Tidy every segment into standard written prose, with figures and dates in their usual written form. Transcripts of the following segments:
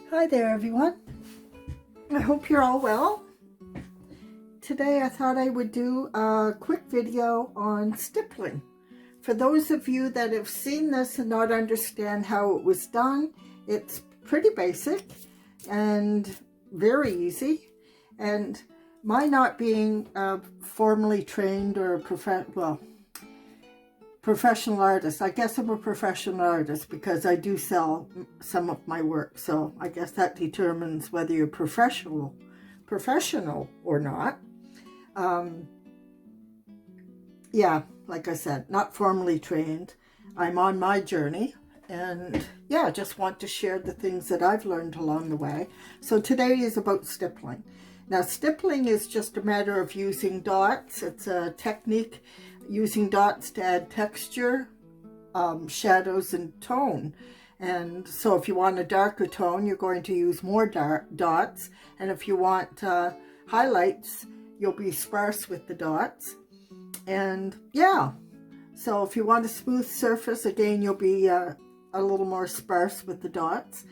Hi there everyone. I hope you're all well. Today I thought I would do a quick video on stippling. For those of you that have seen this and not understand how it was done, it's pretty basic and very easy. And my not being formally trained or professional artist. I guess I'm a professional artist because I do sell some of my work. So I guess that determines whether you're professional or not. Yeah, like I said, not formally trained. I'm on my journey and yeah, just want to share the things that I've learned along the way. So today is about stippling. Now, stippling is just a matter of using dots. It's a technique using dots to add texture, shadows, and tone. And so if you want a darker tone, you're going to use more dots. And if you want highlights, you'll be sparse with the dots. And yeah, so if you want a smooth surface, again, you'll be a little more sparse with the dots.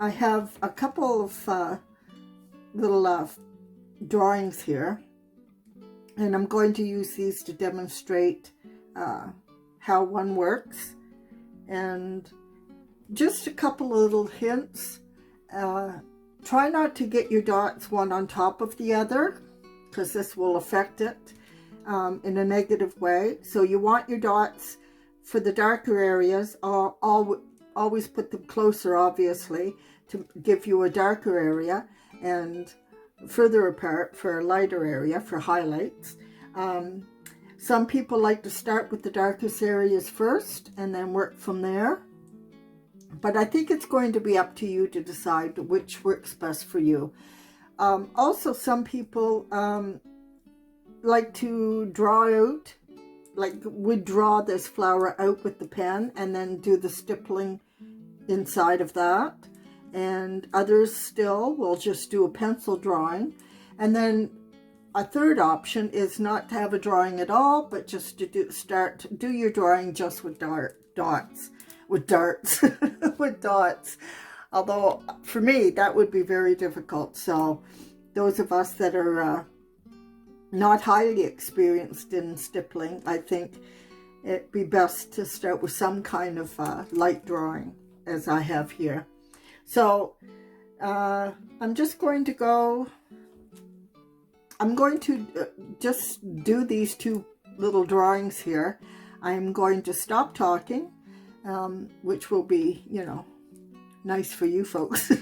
I have a couple of little drawings here, and I'm going to use these to demonstrate how one works. And just a couple of little hints. Try not to get your dots one on top of the other, because this will affect it in a negative way. So you want your dots for the darker areas, always put them closer, obviously, to give you a darker area, and further apart for a lighter area for highlights. Some people like to start with the darkest areas first and then work from there. But I think it's going to be up to you to decide which works best for you. Also, some people like to draw out, would draw this flower out with the pen and then do the stippling inside of that. And others still will just do a pencil drawing. And then a third option is not to have a drawing at all, but just to do your drawing just with dots. With dots. Although for me, that would be very difficult. So those of us that are not highly experienced in stippling, I think it'd be best to start with some kind of light drawing, as I have here. So I'm just going to just do these two little drawings here. I'm going to stop talking, which will be, nice for you folks.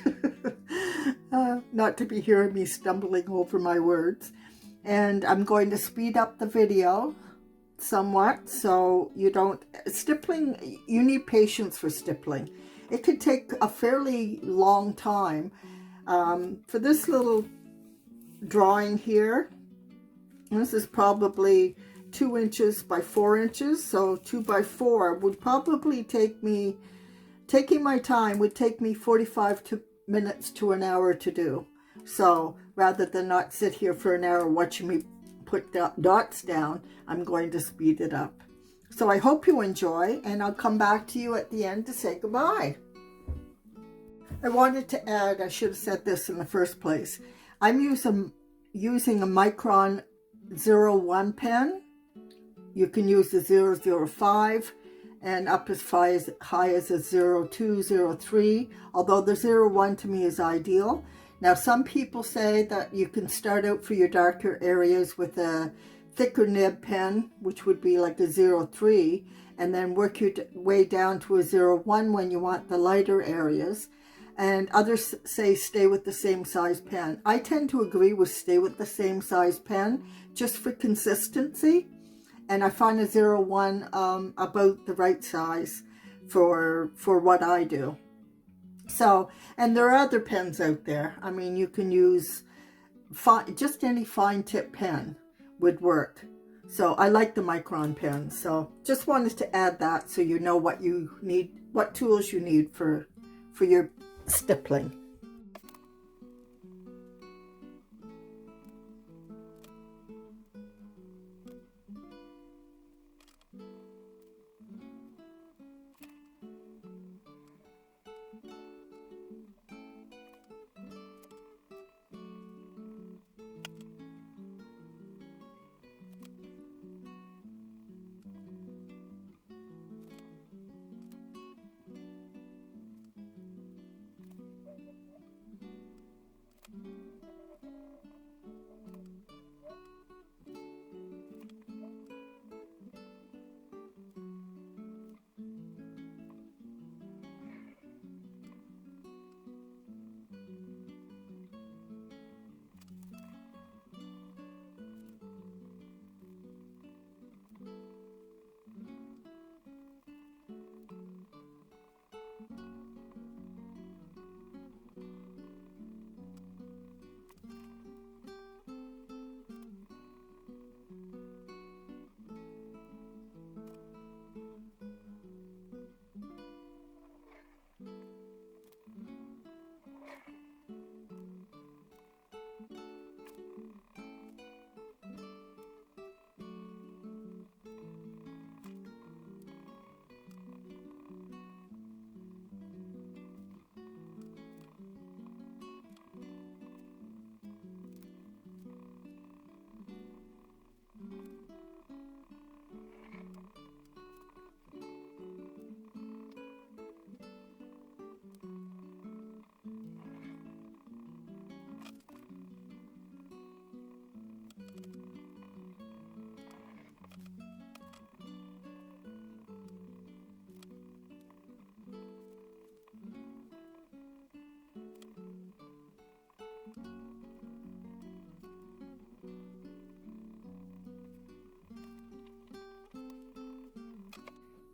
Not to be hearing me stumbling over my words. And I'm going to speed up the video somewhat, so you don't... Stippling, you need patience for stippling. It could take a fairly long time. For this little drawing here, this is probably 2 inches by 4 inches, so 2 by 4 would probably take me, taking my time, would take me 45 minutes to an hour to do. So rather than not sit here for an hour watching me put dots down, I'm going to speed it up. So I hope you enjoy, and I'll come back to you at the end to say goodbye. I wanted to add, I should have said this in the first place, I'm using a Micron 01 pen. You can use the 005 and up as high as a 02, 03, although the 01 to me is ideal. Now, some people say that you can start out for your darker areas with a thicker nib pen, which would be like a 03, and then work your way down to a 01 when you want the lighter areas. And others say stay with the same size pen. I tend to agree with stay with the same size pen, just for consistency. And I find a 01 about the right size for what I do. So, and there are other pens out there. I mean, you can use just any fine tip pen would work. So I like the Micron pen. So just wanted to add that so you know what you need, what tools you need for your stippling.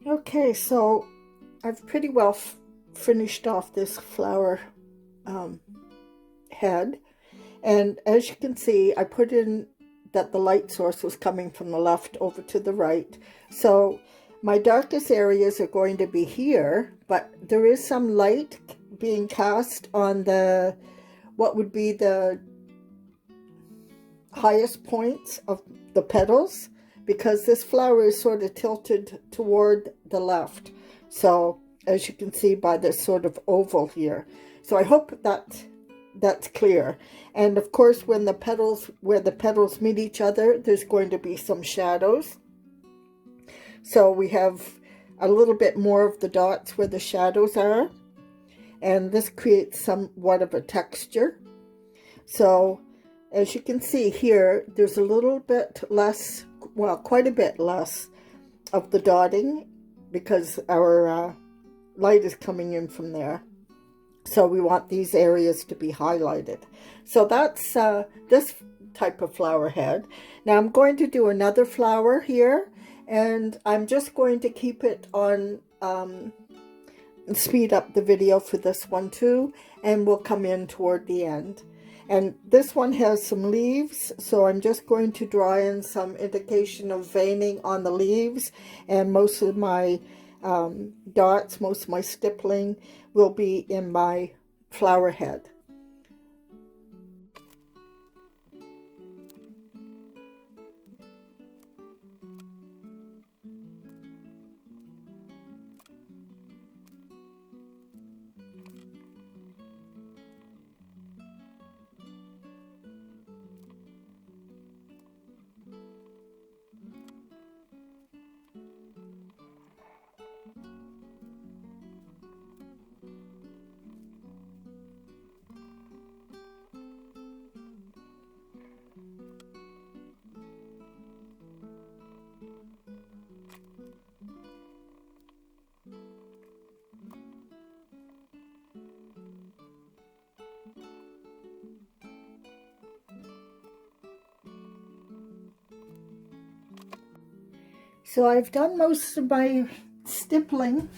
Okay, so I've pretty well finished off this flower head, and as you can see, I put in that the light source was coming from the left over to the right. So my darkest areas are going to be here, but there is some light being cast on the what would be the highest points of the petals, because this flower is sort of tilted toward the left. So as you can see by this sort of oval here. So I hope that that's clear. And of course, when the petals, where the petals meet each other, there's going to be some shadows. So we have a little bit more of the dots where the shadows are, and this creates somewhat of a texture. So as you can see here, there's a little bit less, well, quite a bit less of the dotting, because our light is coming in from there. So we want these areas to be highlighted. So that's this type of flower head. Now I'm going to do another flower here, and I'm just going to keep it on, speed up the video for this one too, and we'll come in toward the end. And this one has some leaves, so I'm just going to draw in some indication of veining on the leaves, and most of my dots, most of my stippling will be in my flower head. So I've done most of my stippling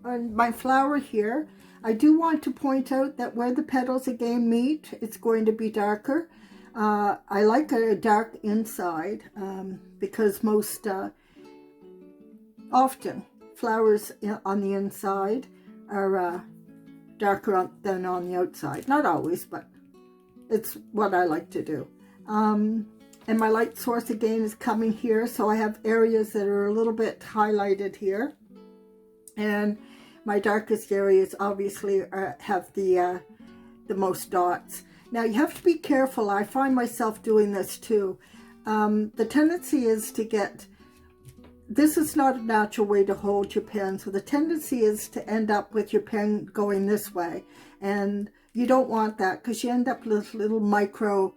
on my flower here. I do want to point out that where the petals again meet, it's going to be darker. I like a dark inside because most often flowers on the inside are darker than on the outside. Not always, but it's what I like to do. And my light source again is coming here, so I have areas that are a little bit highlighted here. And my darkest areas obviously have the most dots. Now you have to be careful. I find myself doing this too. The tendency is to get, this is not a natural way to hold your pen, so the tendency is to end up with your pen going this way, and you don't want that because you end up with little micro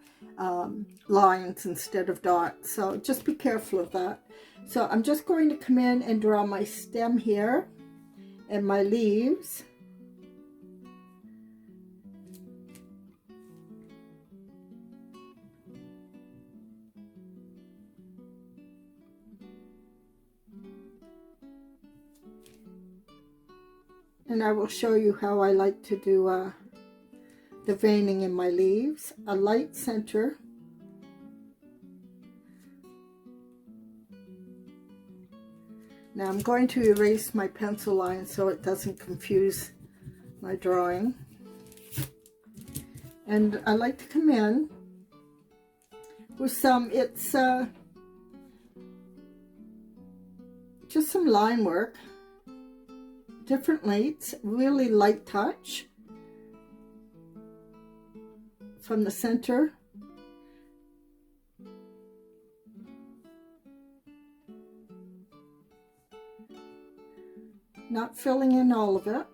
lines instead of dots. So just be careful of that. So I'm just going to come in and draw my stem here and my leaves. And I will show you how I like to do the veining in my leaves. A light center. Now I'm going to erase my pencil line so it doesn't confuse my drawing. And I like to come in with some, it's just some line work, different lights, really light touch from the center. Not filling in all of it,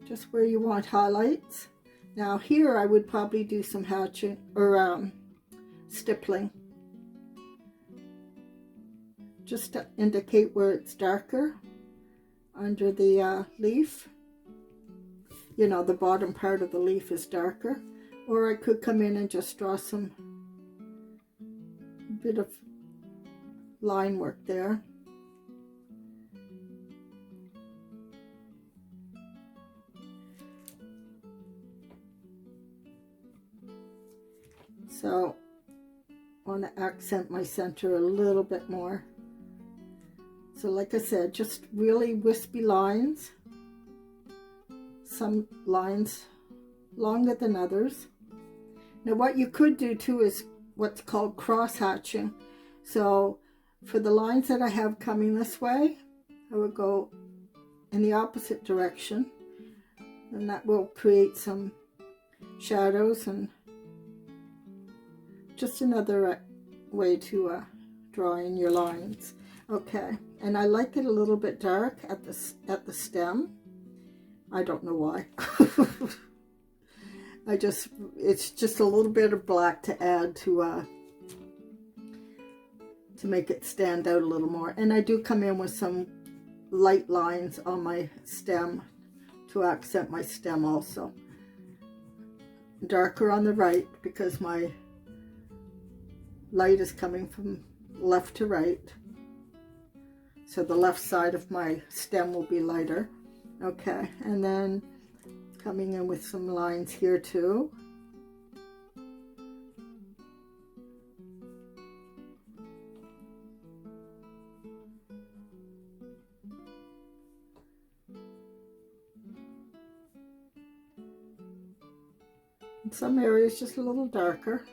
just where you want highlights. Now here I would probably do some hatching or stippling, just to indicate where it's darker under the leaf. You know, the bottom part of the leaf is darker. Or I could come in and just draw some bit of line work there. So I want to accent my center a little bit more. So like I said, just really wispy lines. Some lines longer than others. Now what you could do too is what's called cross hatching. So for the lines that I have coming this way, I would go in the opposite direction, and that will create some shadows and just another way to draw in your lines. Okay, and I like it a little bit dark at the stem. I don't know why. It's just a little bit of black to add to make it stand out a little more. And I do come in with some light lines on my stem to accent my stem also. Darker on the right because my light is coming from left to right. So the left side of my stem will be lighter. Okay, and then coming in with some lines here too. In some areas just a little darker.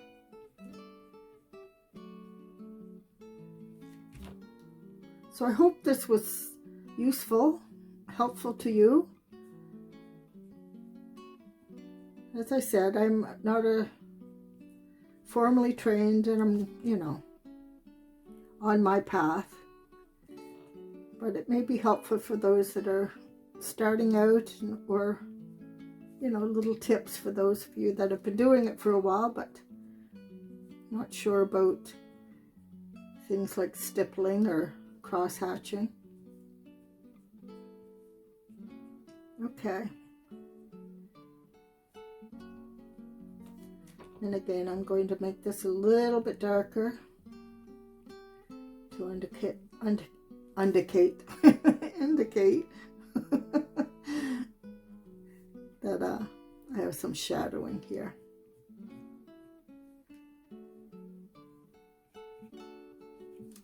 So I hope this was useful, helpful to you. As I said, I'm not formally trained, and I'm, on my path. But it may be helpful for those that are starting out, or, little tips for those of you that have been doing it for a while, but not sure about things like stippling or cross hatching. Okay. And again, I'm going to make this a little bit darker to indicate that I have some shadowing here.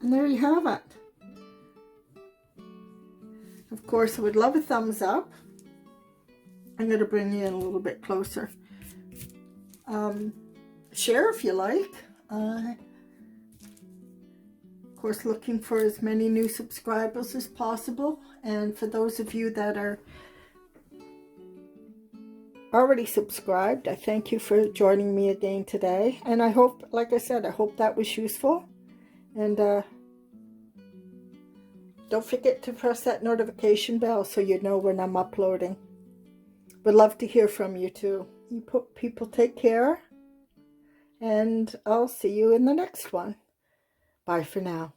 And there you have it. Of course, I would love a thumbs up. I'm going to bring you in a little bit closer. Share if you like. Of course, looking for as many new subscribers as possible. And for those of you that are already subscribed, I thank you for joining me again today. And I hope, like I said, I hope that was useful. And don't forget to press that notification bell so you know when I'm uploading. Would love to hear from you too. You people take care, and I'll see you in the next one. Bye for now.